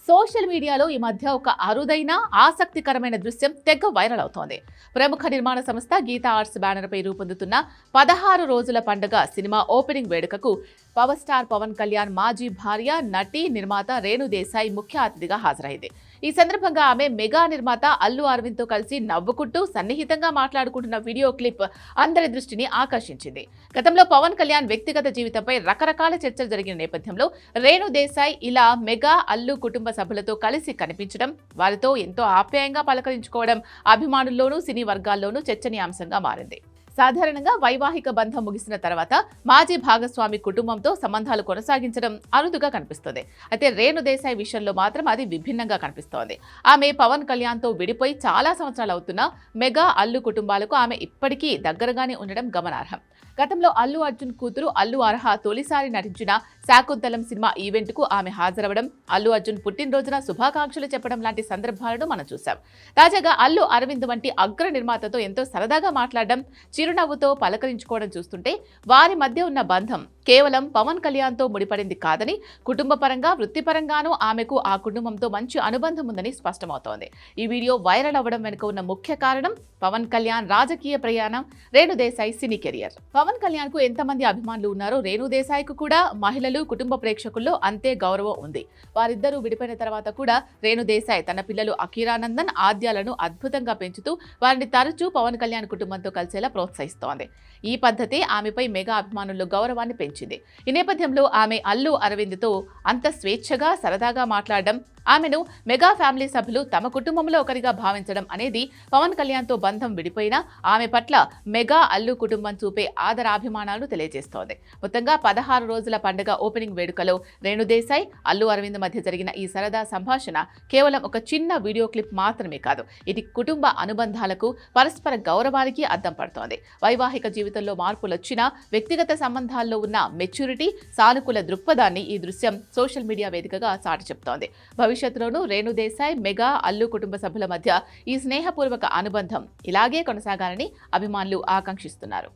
Social మీడియాలో ఈ మధ్య ఒక అరుదైన ఆసక్తికరమైన దృశ్యం తెగ వైరల్ అవుతోంది. ప్రముఖ నిర్మాణ సంస్థ గీతా ఆర్ట్స్ బ్యానర్ పై రూపొందుతున్న 16 రోజుల పండుగ సినిమా ఓపెనింగ్ వేడుకకు పవర్ స్టార్ పవన్ కళ్యాణ్ మాజీ భార్య, నటి, నిర్మాత రేణు దేశాయ్ ముఖ్య అతిథిగా హాజరైంది. ఈ సందర్భంగా ఆమె మెగా నిర్మాత అల్లు అరవింద్ తో కలిసి నవ్వుకుంటూ సన్నిహితంగా మాట్లాడుకుంటున్న వీడియో క్లిప్ అందరి దృష్టిని ఆకర్షించింది. గతంలో పవన్ కళ్యాణ్ వ్యక్తిగత జీవితంపై రకరకాల చర్చలు జరిగిన నేపథ్యంలో రేణు దేశాయ్ ఇలా మెగా, అల్లు కుటుంబ సభ్యులతో కలిసి కనిపించడం, వారితో ఎంతో ఆప్యాయంగా పలకరించుకోవడం అభిమానుల్లోనూ సినీ వర్గాల్లోనూ చర్చనీయాంశంగా మారింది. సాధారణంగా వైవాహిక బంధం ముగిసిన తర్వాత మాజీ భాగస్వామి కుటుంబంతో సంబంధాలు కొనసాగించడం అరుదుగా కనిపిస్తుంది. అయితే రేణు దేశాయ్ విషయంలో మాత్రం అది విభిన్నంగా కనిపిస్తోంది. ఆమె పవన్ కళ్యాణ్ తో విడిపోయి చాలా సంవత్సరాలు అవుతున్నా మెగా, అల్లు కుటుంబాలకు ఆమె ఇప్పటికీ దగ్గరగానే ఉండడం గమనార్హం. గతంలో అల్లు అర్జున్ కూతురు అల్లు అర్హ తొలిసారి నటించిన శాకుంతలం సినిమా ఈవెంట్ కు ఆమె హాజరవడం, అల్లు అర్జున్ పుట్టినరోజున శుభాకాంక్షలు చెప్పడం లాంటి సందర్భాలను మనం చూసాం. తాజాగా అల్లు అరవింద్ వంటి అగ్ర నిర్మాతతో ఎంతో సరదాగా మాట్లాడడం, చిరునవ్వుతో పలకరించుకోవడం చూస్తుంటే వారి మధ్య ఉన్న బంధం కేవలం పవన్ కళ్యాణ్ తో ముడిపడింది కాదని, కుటుంబ పరంగా, వృత్తిపరంగానూ ఆమెకు ఆ కుటుంబంతో మంచి అనుబంధం ఉందని స్పష్టమవుతోంది. ఈ వీడియో వైరల్ అవ్వడం వెనుక ఉన్న ముఖ్య కారణం పవన్ కళ్యాణ్ రాజకీయ ప్రయాణం, రేణు దేశాయ్ సినీ కెరియర్. పవన్ కళ్యాణ్ కు ఎంతమంది అభిమానులు ఉన్నారో రేణు దేశాయ్ కు కూడా మహిళలు, కుటుంబ ప్రేక్షకుల్లో అంతే గౌరవం ఉంది. వారిద్దరూ విడిపోయిన తర్వాత కూడా రేణు దేశాయ్ తన పిల్లలు అఖీరానందన్, ఆద్యాలను అద్భుతంగా పెంచుతూ వారిని తరచూ పవన్ కళ్యాణ్ కుటుంబంతో కలిసేలా ప్రోత్సహిస్తోంది. ఈ పద్ధతి ఆమెపై మెగా అభిమానుల్లో గౌరవాన్ని పెంచింది. ఈ నేపథ్యంలో ఆమె అల్లు అరవింద్ తో అంత స్వేచ్ఛగా, సరదాగా మాట్లాడడం, ఆమెను మెగా ఫ్యామిలీ సభ్యులు తమ కుటుంబంలో ఒకరిగా భావించడం అనేది పవన్ కళ్యాణ్ తో బంధం విడిపోయినా ఆమె పట్ల మెగా, అల్లు కుటుంబం చూపే ఆదరాభిమానాలు తెలియజేస్తోంది. మొత్తంగా 16 రోజుల పండుగ ఓపెనింగ్ వేడుకలో రేణు దేశాయ్, అల్లు అరవింద్ మధ్య జరిగిన ఈ సరదా సంభాషణ కేవలం ఒక చిన్న వీడియో క్లిప్ మాత్రమే కాదు, ఇది కుటుంబ అనుబంధాలకు, పరస్పర గౌరవానికి అద్దం పడుతోంది. వైవాహిక జీవితంలో మార్పులొచ్చినా వ్యక్తిగత సంబంధాల్లో ఉన్న మెచ్యూరిటీ, సానుకూల దృక్పథాన్ని ఈ దృశ్యం సోషల్ మీడియా వేదికగా చాటి చెప్తోంది. భవిష్యత్తులోనూ రేణు దేశాయ్, మెగా, అల్లు కుటుంబ సభ్యుల మధ్య ఈ స్నేహపూర్వక అనుబంధం ఇలాగే కొనసాగాలని అభిమానులు ఆకాంక్షిస్తున్నారు.